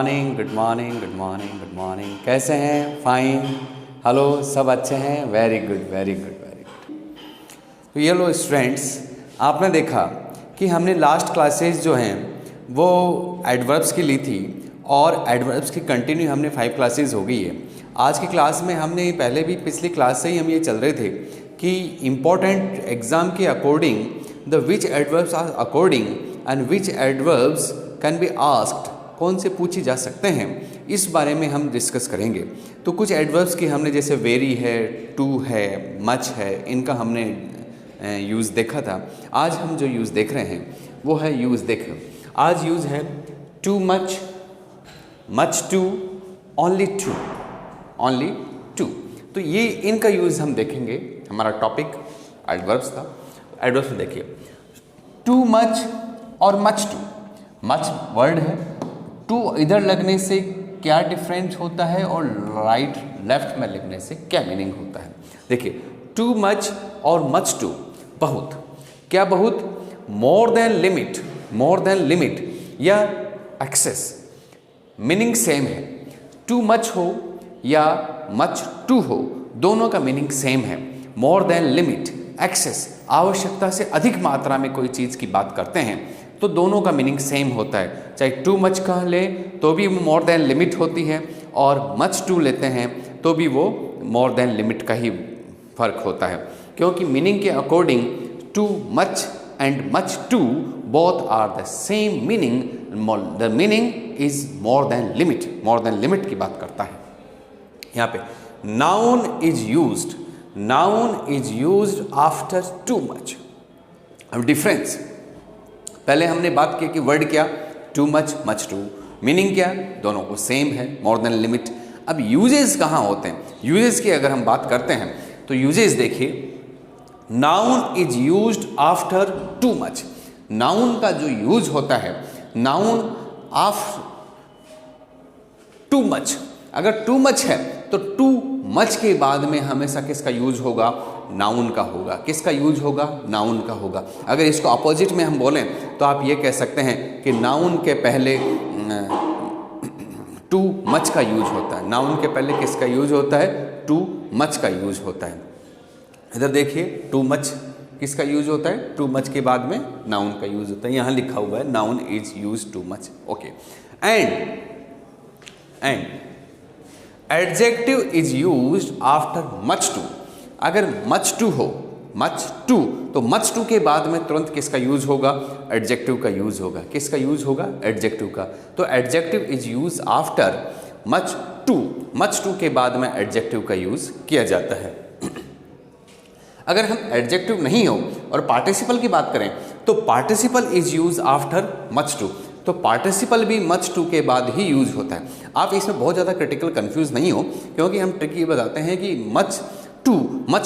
Morning, good morning, good morning, good morning. कैसे हैं? Fine, hello, सब अच्छे हैं? Very good, very good, very good. तो ये लो स्टूडेंट्स, आपने देखा कि हमने लास्ट क्लासेस जो हैं वो एडवर्ब्स की ली थी और एडवर्ब्स की कंटिन्यू हमने 5 क्लासेस हो गई है। आज की क्लास में हमने पहले भी पिछली क्लास से ही हम ये चल रहे थे कि इम्पॉर्टेंट एग्ज़ाम के according the which adverbs are according and which adverbs can be asked, कौन से पूछे जा सकते हैं, इस बारे में हम डिस्कस करेंगे। तो कुछ एडवर्ब्स की हमने जैसे वेरी है, टू है, मच है, इनका हमने यूज़ देखा था। आज हम जो यूज़ देख रहे हैं वो है यूज़ देखो। आज यूज़ है too much, much too, only too, only too. तो ये इनका यूज़ हम देखेंगे। हमारा टॉपिक एडवर्ब्स था। एडवर्ब्स में देखिए टू मच और मच टू। मच वर्ड है, टू इधर लगने से क्या डिफरेंस होता है और राइट लेफ्ट में लगने से क्या मीनिंग होता है। देखिए टू मच और मच टू, बहुत। क्या बहुत? मोर than limit, more than limit या एक्सेस, मीनिंग सेम है। टू मच हो या मच टू हो, दोनों का मीनिंग सेम है। मोर देन लिमिट, एक्सेस, आवश्यकता से अधिक मात्रा में कोई चीज़ की बात करते हैं तो दोनों का मीनिंग सेम होता है। चाहे टू मच कह ले तो भी मोर देन लिमिट होती है और मच टू लेते हैं तो भी वो मोर देन लिमिट का ही फर्क होता है, क्योंकि मीनिंग के according too much and much too both are the same meaning. The meaning is more than limit, more than limit की बात करता है। यहाँ पे noun is used, noun is used after too much. अब डिफरेंस, पहले हमने बात की कि वर्ड क्या, too much, much too, meaning क्या, दोनों को सेम है, मोर देन लिमिट। अब यूजेस कहाँ होते हैं? यूजेस की अगर हम बात करते हैं तो यूजेस देखिए, noun is used after too much. Noun का जो यूज होता है, नाउन आफ्टर टू मच, अगर टू मच है तो टू मच के बाद में हमेशा किसका यूज होगा? नाउन का होगा। किसका यूज होगा? नाउन का होगा। अगर इसको अपोजिट में हम बोलें तो आप ये कह सकते हैं कि नाउन के पहले टू मच का यूज होता है। नाउन के पहले किसका यूज होता है? टू मच का यूज होता है। इधर देखिए टू मच किसका यूज होता है? टू मच के बाद में नाउन का यूज होता है। यहाँ लिखा हुआ है noun is use too much. Okay. And adjective is used after much too. अगर मच टू हो, मच टू, तो मच टू के बाद में तुरंत किसका यूज होगा? एडजेक्टिव का यूज होगा। किसका यूज होगा? एडजेक्टिव का। तो adjective is use after much too, much too के बाद में एडजेक्टिव का यूज किया जाता है। अगर हम एडजेक्टिव नहीं हो और पार्टिसिपल की बात करें तो participle is use after much too, तो पार्टिसिपल भी मच टू के बाद ही यूज होता है। आप इसमें बहुत ज़्यादा क्रिटिकल कंफ्यूज नहीं हो, क्योंकि हम ट्रिक ये बताते हैं कि मच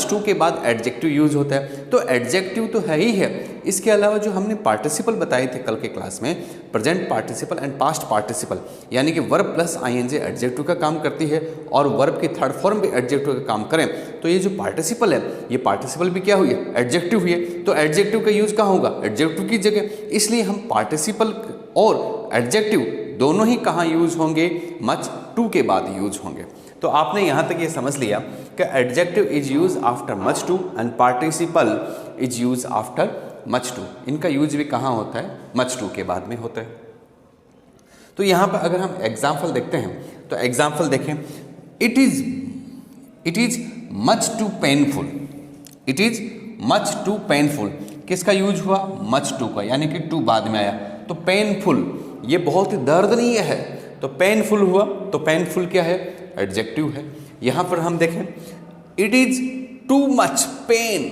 टू के बाद एडजेक्टिव यूज होता है, तो एडजेक्टिव तो है ही है। इसके अलावा जो हमने पार्टिसिपल बताए थे कल के क्लास में, present participle and past participle, यानी कि वर्ब प्लस आईएनजी एडजेक्टिव का काम करती है और वर्ब की थर्ड फॉर्म भी एडजेक्टिव का काम करें, तो ये जो पार्टिसिपल है, ये पार्टिसिपल भी क्या हुई है? एडजेक्टिव हुई है। तो एडजेक्टिव का यूज कहाँ होगा? एडजेक्टिव की जगह। इसलिए हम पार्टिसिपल और एडजेक्टिव दोनों ही कहाँ यूज होंगे? मच टू के बाद यूज होंगे। तो आपने यहाँ तक ये समझ लिया कि adjective is use after much too and participle is use after much too. इनका यूज भी कहाँ होता है? मच टू के बाद में होता है। तो यहाँ पर अगर हम एग्जाम्पल देखते हैं तो एग्जाम्पल देखें, it is much too painful, it is much too painful. किसका यूज हुआ? मच टू का, यानी कि टू बाद में आया। तो पेनफुल, ये बहुत ही दर्दनीय है, तो पेनफुल हुआ। तो पेनफुल क्या है? एडजेक्टिव है। यहाँ पर हम देखें, it is too much pain,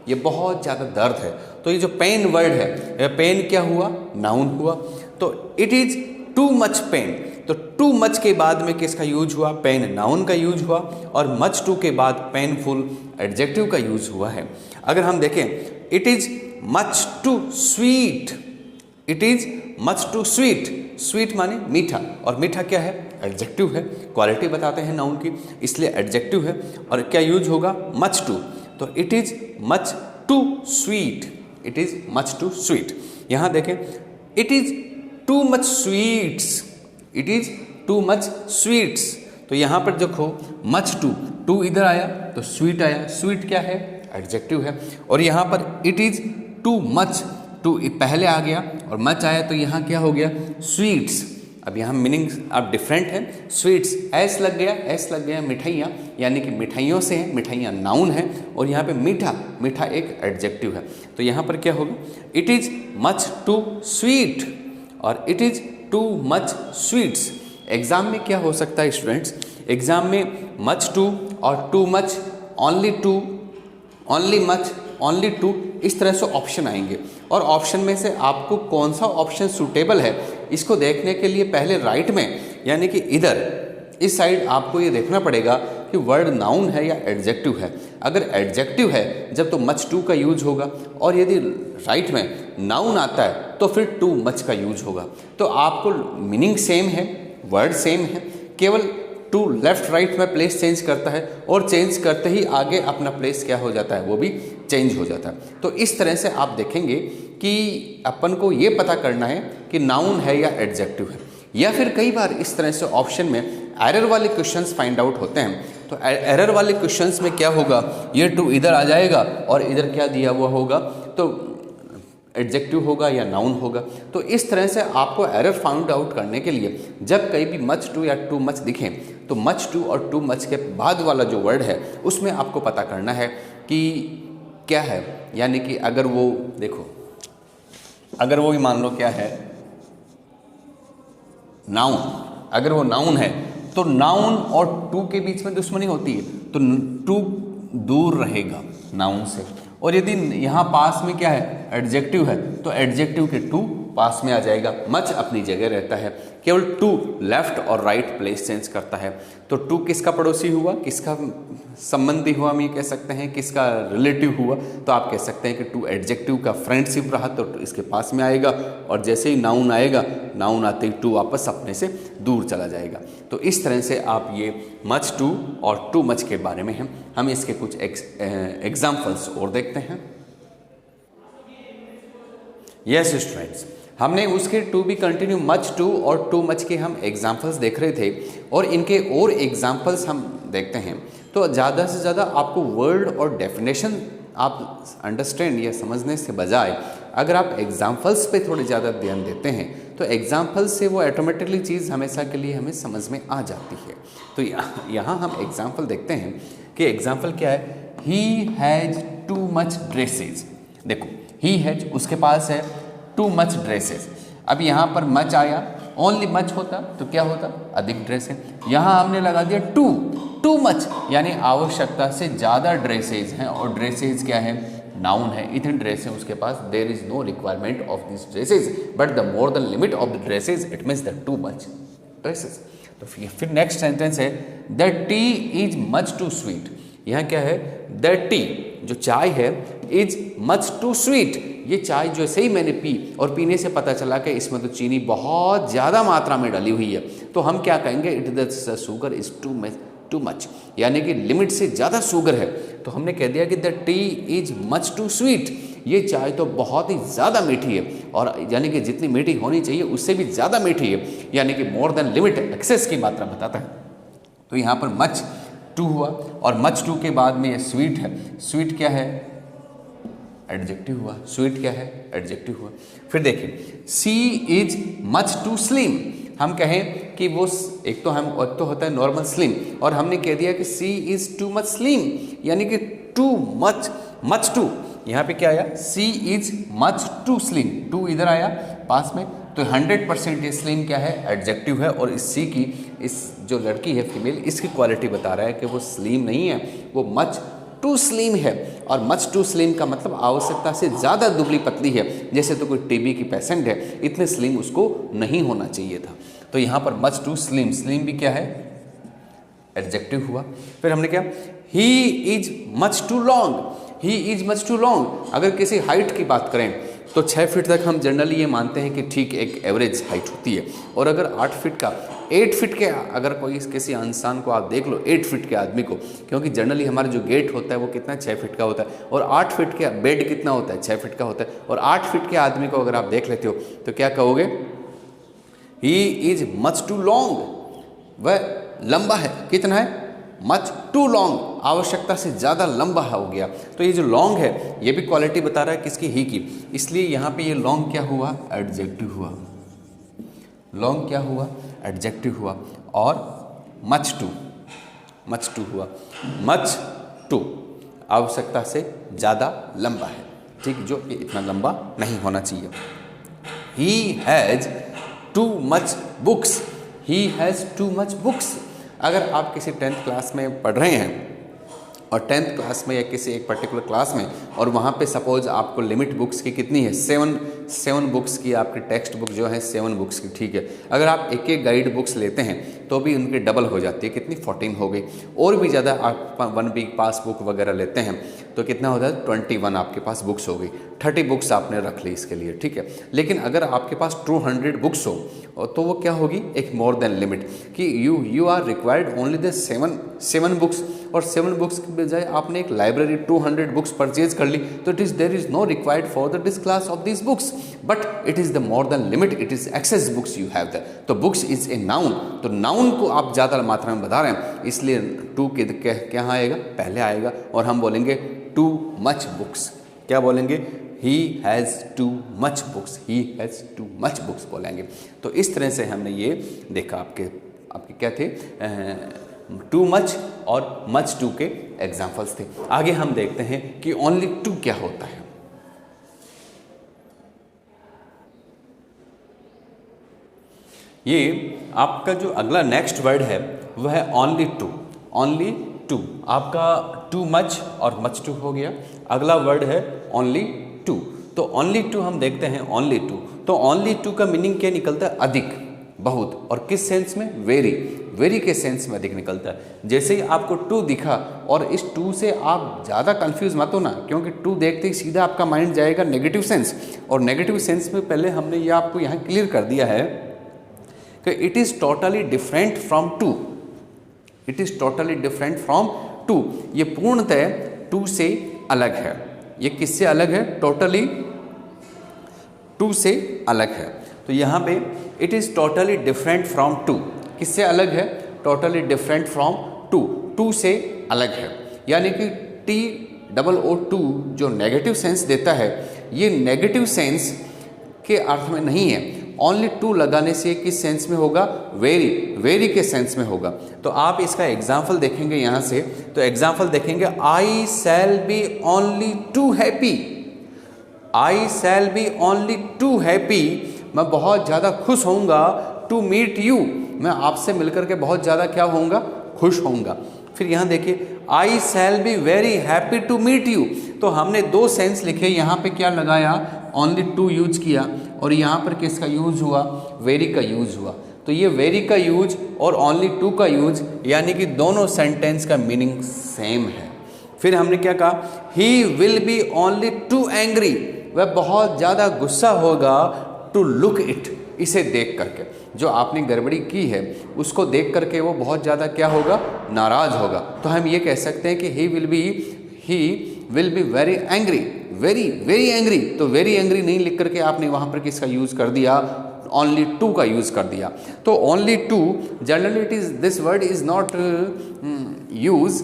ये बहुत ज़्यादा दर्द है, तो ये जो पेन वर्ड है, ये पेन क्या हुआ? नाउन हुआ। तो it is too much pain, तो टू मच के बाद में किसका यूज हुआ? पेन, नाउन का यूज हुआ, और मच टू के बाद पेनफुल एडजेक्टिव का यूज हुआ है। अगर हम देखें, it is much too sweet, it is much too sweet, sweet माने मीठा, और मीठा क्या है? एडजेक्टिव है। क्वालिटी बताते हैं नाउन की, इसलिए एडजेक्टिव है। और क्या यूज होगा? मच टू, तो it is much too sweet, it is much too sweet. यहाँ देखें, it is too much sweets, it is too much sweets. तो यहाँ पर देखो मच टू इधर आया तो स्वीट आया, स्वीट क्या है, एडजेक्टिव है। और यहाँ पर it is too much, too पहले आ गया और मच आया तो यहाँ क्या हो गया, स्वीट्स। अब यहाँ मीनिंग अब डिफरेंट है, स्वीट्स एस लग गया, मिठाइयाँ यानी कि मिठाइयों से हैं, मिठाइयाँ नाउन है, और यहाँ पे मीठा एक एडजेक्टिव है। तो यहाँ पर क्या होगा, it is much too sweet और it is too much sweets. Exam में क्या हो सकता है स्टूडेंट्स, एग्जाम में मच टू और too much, only too, only much, only too, इस तरह से ऑप्शन आएंगे। और ऑप्शन में से आपको कौन सा ऑप्शन सूटेबल है इसको देखने के लिए पहले राइट में यानी कि इधर इस साइड आपको ये देखना पड़ेगा कि वर्ड नाउन है या एडजेक्टिव है। अगर एडजेक्टिव है जब तो मच टू का यूज होगा, और यदि राइट में नाउन आता है तो फिर टू मच का यूज होगा। तो आपको मीनिंग सेम है, वर्ड सेम है, केवल टू लेफ्ट राइट में प्लेस चेंज करता है, और चेंज करते ही आगे अपना प्लेस क्या हो जाता है, वो भी चेंज हो जाता है। तो इस तरह से आप देखेंगे कि अपन को ये पता करना है कि नाउन है या एडजेक्टिव है। या फिर कई बार इस तरह से ऑप्शन में एरर वाले क्वेश्चंस फाइंड आउट होते हैं। तो एरर वाले क्वेश्चंस में क्या होगा, ये टू इधर आ जाएगा और इधर क्या दिया हुआ होगा, तो एडजेक्टिव होगा या नाउन होगा। तो इस तरह से आपको एरर फाउंड आउट करने के लिए जब कहीं भी मच टू या टू मच दिखें तो मच टू और टू मच के बाद वाला जो वर्ड है उसमें आपको पता करना है कि क्या है। यानी कि अगर वो देखो, अगर वो भी मान लो क्या है, नाउन, अगर वो नाउन है तो नाउन और टू के बीच में दुश्मनी होती है, तो टू दूर रहेगा नाउन से। और यदि यहाँ पास में क्या है, एडजेक्टिव है, तो एडजेक्टिव के टू पास में आ जाएगा, मच अपनी जगह रहता है, केवल टू लेफ्ट और राइट प्लेस चेंज करता है। तो टू किसका पड़ोसी हुआ, किसका संबंधी हुआ, हम ये कह सकते हैं किसका रिलेटिव हुआ, तो आप कह सकते हैं कि टू एडजेक्टिव का फ्रेंडशिप रहा तो इसके पास में आएगा, और जैसे ही नाउन आएगा, नाउन आते ही टू वापस अपने से दूर चला जाएगा। तो इस तरह से आप ये मच टू और टू मच के बारे में हम इसके कुछ एग्जाम्पल्स और देखते हैं। यस स्टूडेंट्स, हमने उसके to be continue much too और टू मच के हम एग्जाम्पल्स देख रहे थे, और इनके और एग्जाम्पल्स हम देखते हैं। तो ज़्यादा से ज़्यादा आपको वर्ड और डेफिनेशन आप अंडरस्टैंड या समझने से बजाय अगर आप एग्जाम्पल्स पे थोड़े ज़्यादा ध्यान देते हैं तो एग्जाम्पल्स से वो ऑटोमेटिकली चीज़ हमेशा के लिए हमें समझ में आ जाती है। तो यहाँ हम एग्जाम्पल देखते हैं कि एग्जाम्पल क्या है, he has too much dresses. देखो ही हैज, उसके पास है टू मच ड्रेसेस। अब यहाँ पर मच आया, ओनली मच होता तो क्या होता, अधिक ड्रेस है। यहाँ हमने लगा दिया टू मच, यानी आवश्यकता से ज़्यादा ड्रेसेज हैं, और ड्रेसेज क्या है, नाउन है, इतने ड्रेस है उसके पास, there is no requirement of this dresses but the more the limit of the dresses it means the too much dresses. तो फिर नेक्स्ट सेंटेंस है the tea is much too sweet. यहाँ क्या है, द टी जो चाय है is much too sweet, ये चाय जैसे ही मैंने पी और पीने से पता चला कि इसमें तो चीनी बहुत ज़्यादा मात्रा में डाली हुई है, तो हम क्या कहेंगे, it the sugar is too much, यानी कि लिमिट से ज़्यादा शुगर है। तो हमने कह दिया कि the tea is much too sweet, ये चाय तो बहुत ही ज़्यादा मीठी है, और यानी कि जितनी मीठी होनी चाहिए उससे भी ज़्यादा मीठी है, यानी कि मोर देन लिमिट, एक्सेस की मात्रा बताता है। तो यहाँ पर मच टू हुआ, और मच टू के बाद में ये स्वीट है, स्वीट क्या है, एडजेक्टिव हुआ, स्वीट क्या है, एडजेक्टिव हुआ। फिर देखिए सी इज मच टू स्लिम, हम कहें कि वो एक तो होता है नॉर्मल स्लिम, और हमने कह दिया कि she is too much slim, यानी कि टू मच टू, यहाँ पे क्या आया, she is much too slim, too इधर आया पास में, तो 100% ये स्लिम क्या है, एडजेक्टिव है, और इस सी की, इस जो लड़की है फीमेल, इसकी क्वालिटी बता रहा है कि वो स्लिम नहीं है, वो मच टू स्लिम है। और मच टू स्लिम का मतलब आवश्यकता से ज़्यादा दुबली पतली है, जैसे तो कोई टीबी की पेशेंट है, इतने स्लिम उसको नहीं होना चाहिए था। तो यहाँ पर मच टू स्लिम, स्लिम भी क्या है, एडजेक्टिव हुआ। फिर हमने क्या, he is much too long, he is much too long, अगर किसी हाइट की बात करें तो 6 फीट तक हम जनरली ये मानते हैं कि ठीक एक एवरेज हाइट होती है, और अगर 8 फीट का, 8 फीट के, अगर कोई किसी इंसान को आप देख लो 8 फीट के आदमी को, क्योंकि जनरली हमारा जो गेट होता है वो कितना 6 फीट का होता है, और 8 फीट के बेड कितना होता है, 6 फीट का होता है, और 8 फीट के आदमी को अगर आप देख लेते हो तो क्या कहोगे, he is much too long, वह लंबा है, कितना है, मच टू लॉन्ग, आवश्यकता से ज़्यादा लंबा हो गया। तो ये जो लॉन्ग है ये भी क्वालिटी बता रहा है किसकी, ही की, इसलिए यहाँ पे ये लॉन्ग क्या हुआ, एडजेक्टिव हुआ। लॉन्ग क्या हुआ, एडजेक्टिव हुआ। और मच टू हुआ, मच टू आवश्यकता से ज़्यादा लंबा है, ठीक, जो कि इतना लंबा नहीं होना चाहिए। He has too much books, he has too much books. अगर आप किसी 10th क्लास में पढ़ रहे हैं और 10th क्लास में या किसी एक पर्टिकुलर क्लास में, और वहाँ पे सपोज आपको लिमिट बुक्स की कितनी है, 7 बुक्स की आपकी टेक्स्ट बुक जो है 7 बुक्स की, ठीक है। अगर आप एक एक गाइड बुक्स लेते हैं तो भी उनकी डबल हो जाती है, कितनी, 14 हो गई। और भी ज़्यादा आप 1 वीक पास बुक वगैरह लेते हैं तो कितना होता है, 21 आपके पास बुक्स हो गई, 30 बुक्स आपने रख ली इसके लिए, ठीक है। लेकिन अगर आपके पास 200 बुक्स हो तो वो क्या होगी, एक मोर देन लिमिट, कि you are required only the 7 books, और 7 बुक्स के बजाय आपने एक लाइब्रेरी 200 बुक्स परचेज कर ली, तो there is no required for the this class of this books, but it is the more than limit, it is excess books you have the. तो books is a noun, तो noun को आप ज़्यादा मात्रा में बता रहे हैं, इसलिए टू के क्या आएगा, पहले आएगा, और हम बोलेंगे टू मच बुक्स। क्या बोलेंगे, he has too much books, he has too much books बोलेंगे। तो इस तरह से हमने ये देखा, आपके क्या थे, टू मच और मच टू के एग्जाम्पल्स थे। आगे हम देखते हैं कि ओनली टू क्या होता है। ये आपका जो अगला नेक्स्ट वर्ड है वह है ओनली टू। ओनली टू आपका टू मच और मच टू हो गया। अगला वर्ड है ओनली टू। तो ओनली टू हम देखते हैं, ओनली टू, तो ओनली टू का मीनिंग क्या निकलता है, अधिक, बहुत, और किस सेंस में, वेरी, वेरी के सेंस में अधिक निकलता है। जैसे ही आपको टू दिखा और इस टू से आप ज़्यादा कंफ्यूज मत हो ना, क्योंकि टू देखते ही सीधा आपका माइंड जाएगा नेगेटिव सेंस, और नेगेटिव सेंस में पहले हमने ये आपको यहाँ क्लियर कर दिया है कि it is totally different from too, it is totally different from too. ये पूर्णतः टू से अलग है। ये किससे अलग है, टोटली टू से अलग है। तो यहाँ पे it is totally different from too, किससे अलग है, totally different from too, too से अलग है। यानी कि TOO जो नेगेटिव सेंस देता है, ये नेगेटिव सेंस के अर्थ में नहीं है। ओनली टू लगाने से किस सेंस में होगा, वेरी, वेरी के सेंस में होगा। तो आप इसका एग्जाम्पल देखेंगे यहाँ से, तो एग्जाम्पल देखेंगे, I shall be only too happy, I shall be only too happy, मैं बहुत ज़्यादा खुश होऊंगा, टू मीट यू, मैं आपसे मिलकर के बहुत ज़्यादा क्या होऊंगा, खुश होऊंगा। फिर यहाँ देखिए, I shall be very happy to meet you, तो हमने दो सेंस लिखे, यहाँ पे क्या लगाया, ओनली टू यूज किया, और यहाँ पर किसका यूज हुआ, वेरी का यूज हुआ। तो ये वेरी का यूज और ओनली टू का यूज, यानी कि दोनों सेंटेंस का मीनिंग सेम है। फिर हमने क्या कहा, he will be only too angry, वह बहुत ज़्यादा गुस्सा होगा, टू लुक इट, इसे देख करके, जो आपने गड़बड़ी की है उसको देख करके वो बहुत ज़्यादा क्या होगा, नाराज़ होगा। तो हम ये कह सकते हैं कि ही will be very angry, very very angry. तो वेरी एंग्री नहीं लिख करके आपने वहाँ पर किसका यूज़ कर दिया, ओनली टू का यूज़ कर दिया। तो only too, generally it is, this word is not use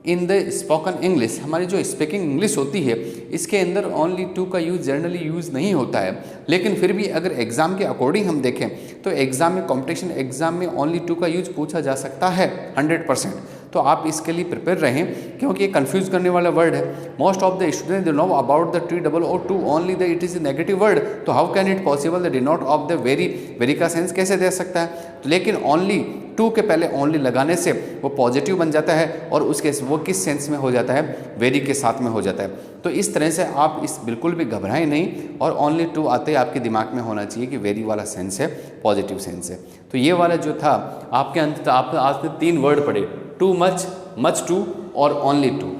in the spoken English. हमारी जो स्पीकिंग इंग्लिश होती है इसके अंदर ओनली टू का यूज़ जनरली यूज़ नहीं होता है, लेकिन फिर भी अगर एग्ज़ाम के अकॉर्डिंग हम देखें तो एग्ज़ाम में, कॉम्पिटिशन एग्ज़ाम में ओनली टू का यूज़ पूछा जा सकता है 100%। तो आप इसके लिए प्रिपेयर रहें, क्योंकि ये कंफ्यूज करने वाला वर्ड है। Most of the student they know about the TOO only the, it is a negative word, तो how can it possible the denote of the very, very का सेंस कैसे दे सकता है। तो लेकिन ओनली टू के पहले ओनली लगाने से वो पॉजिटिव बन जाता है, और उसके वो किस सेंस में हो जाता है, वेरी के साथ में हो जाता है। तो इस तरह से आप इस बिल्कुल भी घबराएं नहीं, और ओनली टू आते ही आपके दिमाग में होना चाहिए कि वेरी वाला सेंस है, पॉजिटिव सेंस है। तो ये वाला जो था आपके अंत, आपने आज में 3 वर्ड पढ़े, टू मच, मच टू और only too.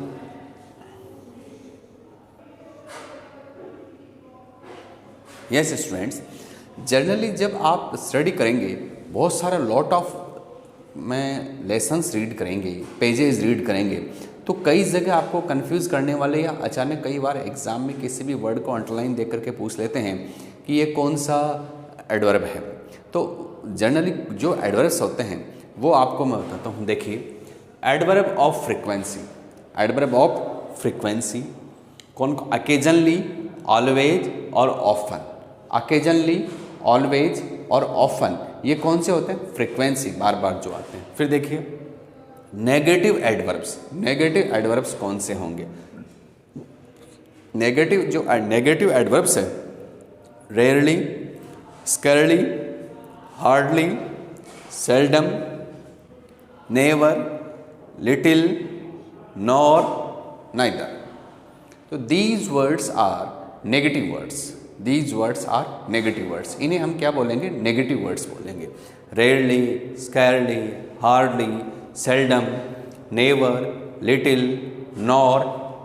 Yes students, generally जब आप स्टडी करेंगे, बहुत सारा लॉट ऑफ में लेसन्स रीड करेंगे, पेजेस रीड करेंगे, तो कई जगह आपको कंफ्यूज करने वाले, या अचानक कई बार एग्जाम में किसी भी वर्ड को अंडरलाइन देख करके पूछ लेते हैं कि ये कौन सा एडवर्ब है। तो जनरली जो एडवर्ब्स होते हैं वो आपको मैं बताता हूँ। देखिए, adverb of frequency, adverb of frequency कौन? अकेजनली, ऑलवेज और ऑफन। अकेजनली, ऑलवेज और ऑफन, ये कौन से होते हैं? फ्रीक्वेंसी, बार बार जो आते हैं। फिर देखिए नेगेटिव एडवर्ब्स, नेगेटिव एडवर्ब्स कौन से होंगे? नेगेटिव एडवर्ब्स है rarely, scarcely, hardly, seldom, never, little, nor, neither. तो these words are negative words, these words are negative words. इन्हें हम क्या बोलेंगे? नेगेटिव वर्ड्स बोलेंगे। Rarely, scarcely, hardly, seldom, never, little, nor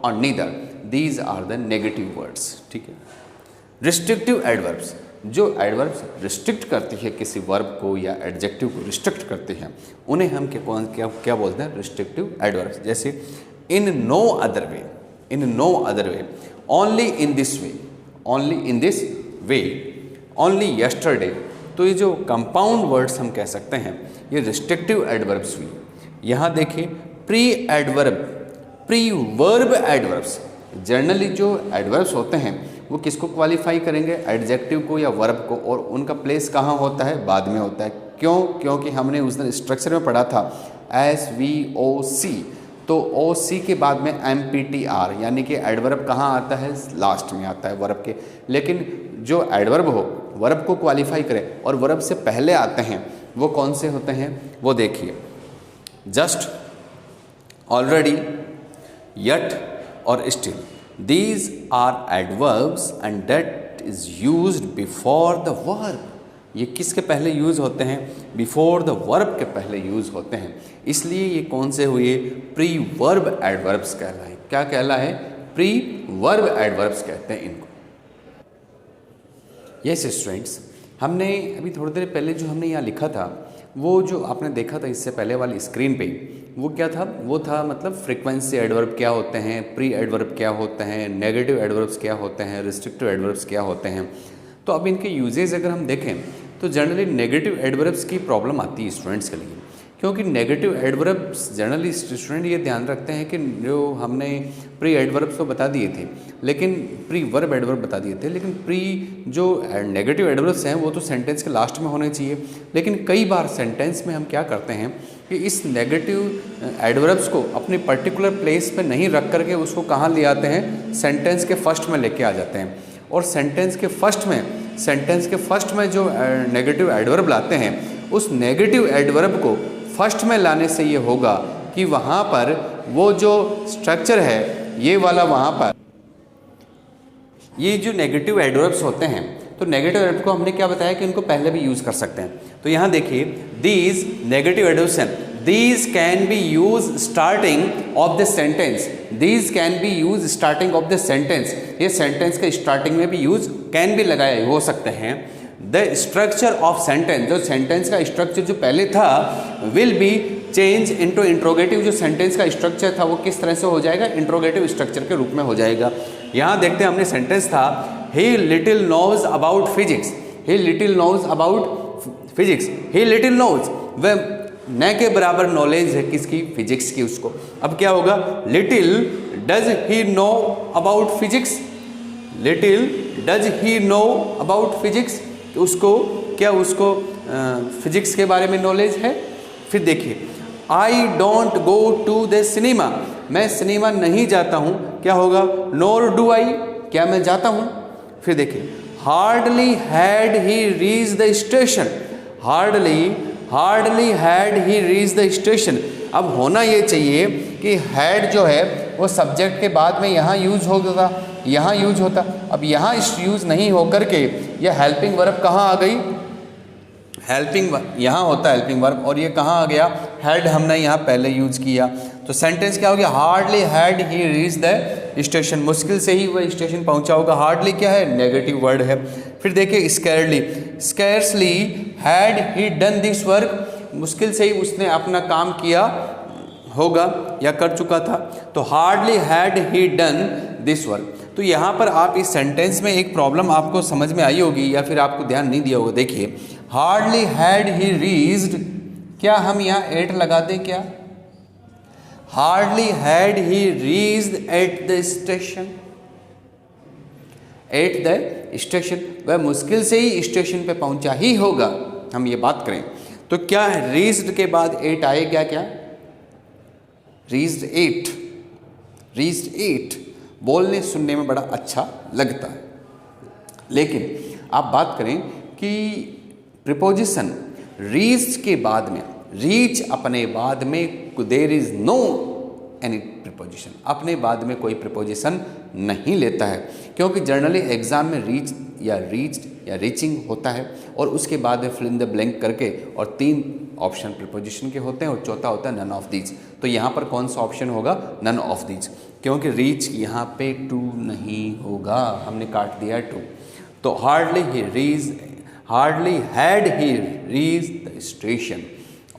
और neither, these are the negative words. ठीक है। Restrictive adverbs, जो एडवर्ब्स रिस्ट्रिक्ट करती है किसी वर्ब को या एडजेक्टिव को रिस्ट्रिक्ट करती हैं, उन्हें हम क्या बोलते हैं? Restrictive adverbs. जैसे in no other way, in no other way, only in this way, only in this way, only yesterday. तो ये जो कंपाउंड वर्ड्स हम कह सकते हैं, ये रिस्ट्रिक्टिव एडवर्ब्स हुई। यहाँ देखिए pre adverb, pre verb adverbs. Generally जो एडवर्ब्स होते हैं वो किसको क्वालिफाई करेंगे? एडजेक्टिव को या वर्ब को, और उनका प्लेस कहाँ होता है? बाद में होता है। क्यों? क्योंकि हमने उस दिन स्ट्रक्चर में पढ़ा था SVOC, तो OC के बाद में MPTR, यानी कि एडवर्ब कहाँ आता है? लास्ट में आता है वर्ब के। लेकिन जो एडवर्ब हो, वर्ब को क्वालिफाई करे और वर्ब से पहले आते हैं, वो कौन से होते हैं? वो देखिए जस्ट, ऑलरेडी, यट और still. These are adverbs and that is used before the verb. ये किसके पहले यूज़ होते हैं? बिफोर द वर्ब के पहले यूज़ होते हैं, इसलिए ये कौन से हुए? प्री वर्ब एडवर्ब्स कहलाए। क्या कहलाए? प्री वर्ब एडवर्ब्स कहते हैं इनको। यस स्टूडेंट्स, हमने अभी थोड़ी देर पहले जो हमने यहाँ लिखा था, वो जो आपने देखा था इससे पहले वाली स्क्रीन पे, वो क्या था? वो था मतलब फ्रीक्वेंसी एडवर्ब क्या होते हैं, प्री एडवर्ब क्या होते हैं, नेगेटिव एडवर्ब्स क्या होते हैं, रिस्ट्रिक्टिव एडवर्ब्स क्या होते हैं। तो अब इनके यूजेज अगर हम देखें तो जनरली नेगेटिव एडवर्ब्स की प्रॉब्लम आती है स्टूडेंट्स के लिए, क्योंकि नेगेटिव एडवर्ब्स जनरली स्टूडेंट ये ध्यान रखते हैं कि जो हमने प्री एडवर्ब्स तो बता दिए थे, लेकिन प्री वर्ब एडवर्ब बता दिए थे, लेकिन प्री जो नेगेटिव एडवर्ब्स हैं वो तो सेंटेंस के लास्ट में होने चाहिए। लेकिन कई बार सेंटेंस में हम क्या करते हैं कि इस नेगेटिव एडवर्ब्स को अपनी पर्टिकुलर प्लेस पे नहीं रख करके उसको कहाँ ले आते हैं? सेंटेंस के फर्स्ट में लेके आ जाते हैं। और सेंटेंस के फर्स्ट में जो नेगेटिव एडवर्ब लाते हैं, उस नेगेटिव एडवर्ब को फर्स्ट में लाने से ये होगा कि वहाँ पर वो जो स्ट्रक्चर है ये वाला, वहाँ पर ये जो नेगेटिव एडवर्ब्स होते हैं, तो नेगेटिव एडवर्ब को हमने क्या बताया कि इनको पहले भी यूज़ कर सकते हैं। तो यहाँ देखिए दीज नेगेटिव एडवर्ब्स हैं, these can be use starting of the sentence, these can be use starting of the sentence. ये सेंटेंस के स्टार्टिंग में भी यूज कैन भी लगाए हो सकते हैं। द स्ट्रक्चर ऑफ सेंटेंस, जो सेंटेंस का स्ट्रक्चर जो पहले था, will be change into interrogative. जो सेंटेंस का स्ट्रक्चर था वो किस तरह से हो जाएगा? इंट्रोगेटिव स्ट्रक्चर के रूप में हो जाएगा। यहाँ देखते हैं हमने सेंटेंस था he little knows about physics, he little knows about physics, he little knows, वह न के बराबर नॉलेज है किसकी? फिजिक्स की उसको। अब क्या होगा? Little does he know about physics, little does he know about physics, तो उसको क्या, उसको फिजिक्स के बारे में नॉलेज है। फिर देखिए I don't go to the cinema, मैं सिनेमा नहीं जाता हूँ, क्या होगा? नोर डू आई, क्या मैं जाता हूँ। फिर देखिए hardly had he reach the station, hardly had he reach the station. अब होना ये चाहिए कि हैड जो है वो सब्जेक्ट के बाद में यहाँ यूज होगा, यहाँ यूज होता। अब यहाँ यूज नहीं होकर के यह हेल्पिंग वर्ब कहाँ आ गई? हेल्पिंग यहाँ होता है हेल्पिंग वर्ब, और ये कहाँ आ गया? हैड हमने यहाँ पहले यूज किया। तो सेंटेंस क्या हो गया? Hardly had he reach the station, मुश्किल से ही वह स्टेशन पहुँचा होगा। हार्डली क्या है? नेगेटिव वर्ड है। फिर देखिए scarcely, scarcely had he done this work, मुश्किल से ही उसने अपना काम किया होगा या कर चुका था। तो hardly had he done this work. तो यहाँ पर आप इस सेंटेंस में एक प्रॉब्लम आपको समझ में आई होगी या फिर आपको ध्यान नहीं दिया होगा। देखिए हार्डली हैड ही रीच्ड, क्या हम यहाँ एट लगा दें क्या? Hardly had he reached at the station, at the station, वह मुश्किल से ही स्टेशन पे पहुंचा ही होगा, हम ये बात करें तो क्या रीच्ड के बाद एट आएगा क्या? रीच्ड एट, रीच्ड एट बोलने सुनने में बड़ा अच्छा लगता है, लेकिन आप बात करें कि प्रीपोजिशन रीच के बाद में, रीच अपने बाद में there is no any preposition, अपने बाद में कोई प्रीपोजिशन नहीं लेता है, क्योंकि जनरली एग्जाम में रीच या रीच्ड या रीचिंग होता है और उसके बाद में फिल इन द ब्लैंक करके और 3 ऑप्शन प्रीपोजिशन के होते हैं और चौथा होता है नन ऑफ दीज। तो यहाँ पर कौन सा ऑप्शन होगा? नन ऑफ दीज, क्योंकि रीच यहाँ पे टू नहीं होगा, हमने काट दिया टू। तो hardly had he reached the station,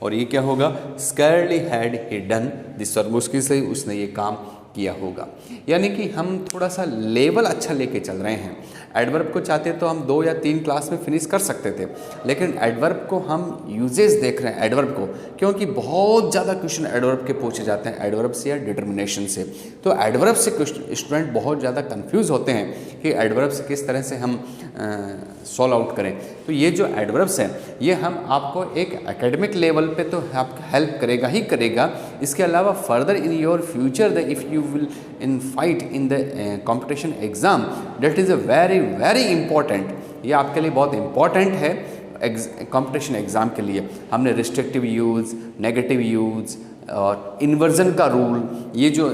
और ये क्या होगा? स्कैर्डली हैड ही डन दिस, और मुश्किल से उसने ये काम किया होगा। यानी कि हम थोड़ा सा लेवल अच्छा लेके चल रहे हैं। एडवर्ब को चाहते तो हम 2 या 3 क्लास में फिनिश कर सकते थे, लेकिन एडवर्ब को हम यूजेस देख रहे हैं एडवर्ब को, क्योंकि बहुत ज़्यादा क्वेश्चन एडवर्ब के पूछे जाते हैं, एडवर्ब से या डिटर्मिनेशन से। तो एडवर्ब से स्टूडेंट बहुत ज़्यादा कंफ्यूज होते हैं कि एडवर्ब से किस तरह से हम सॉल्व आउट करें। तो ये जो एडवर्ब्स हैं ये हम आपको एक एकेडमिक लेवल पे तो आपको हेल्प करेगा ही करेगा, इसके अलावा further in your future the if you will in fight in the competition exam, that is a very very important, ये आपके लिए बहुत इंपॉर्टेंट है कॉम्पिटिशन एग्ज़ाम के लिए। हमने रिस्ट्रिक्टिव यूज़, नेगेटिव यूज़ और इन्वर्जन का रूल, ये जो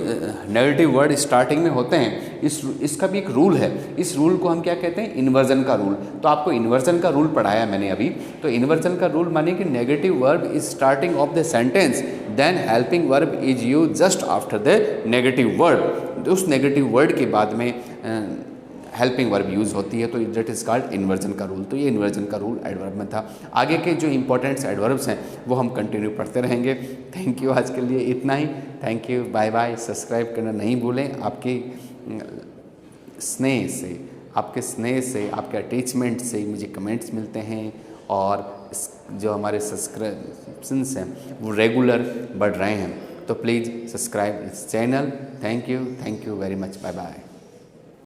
नेगेटिव वर्ड स्टार्टिंग में होते हैं इसका भी एक रूल है, इस रूल को हम क्या कहते हैं? इन्वर्जन का रूल। तो आपको इन्वर्जन का रूल पढ़ाया मैंने अभी। तो इन्वर्जन का रूल माने कि negative verb is starting of the sentence, then helping verb is use just after the negative word, उस नेगेटिव वर्ड के बाद में हेल्पिंग वर्ब यूज़ होती है, तो दैट इज़ कॉल्ड इन्वर्जन का रूल। तो ये इन्वर्जन का रूल एडवर्ब में था। आगे के जो इंपॉर्टेंट्स एडवर्ब्स हैं वो हम कंटिन्यू पढ़ते रहेंगे। थैंक यू, आज के लिए इतना ही। Thank you, bye bye. Subscribe करना नहीं भूलें। आपके स्नेह से, आपके अटैचमेंट से मुझे कमेंट्स मिलते हैं, और जो हमारे सब्सक्रिप्शंस हैं वो रेगुलर बढ़ रहे हैं। तो प्लीज़ सब्सक्राइब इस channel. Thank you very much, bye bye.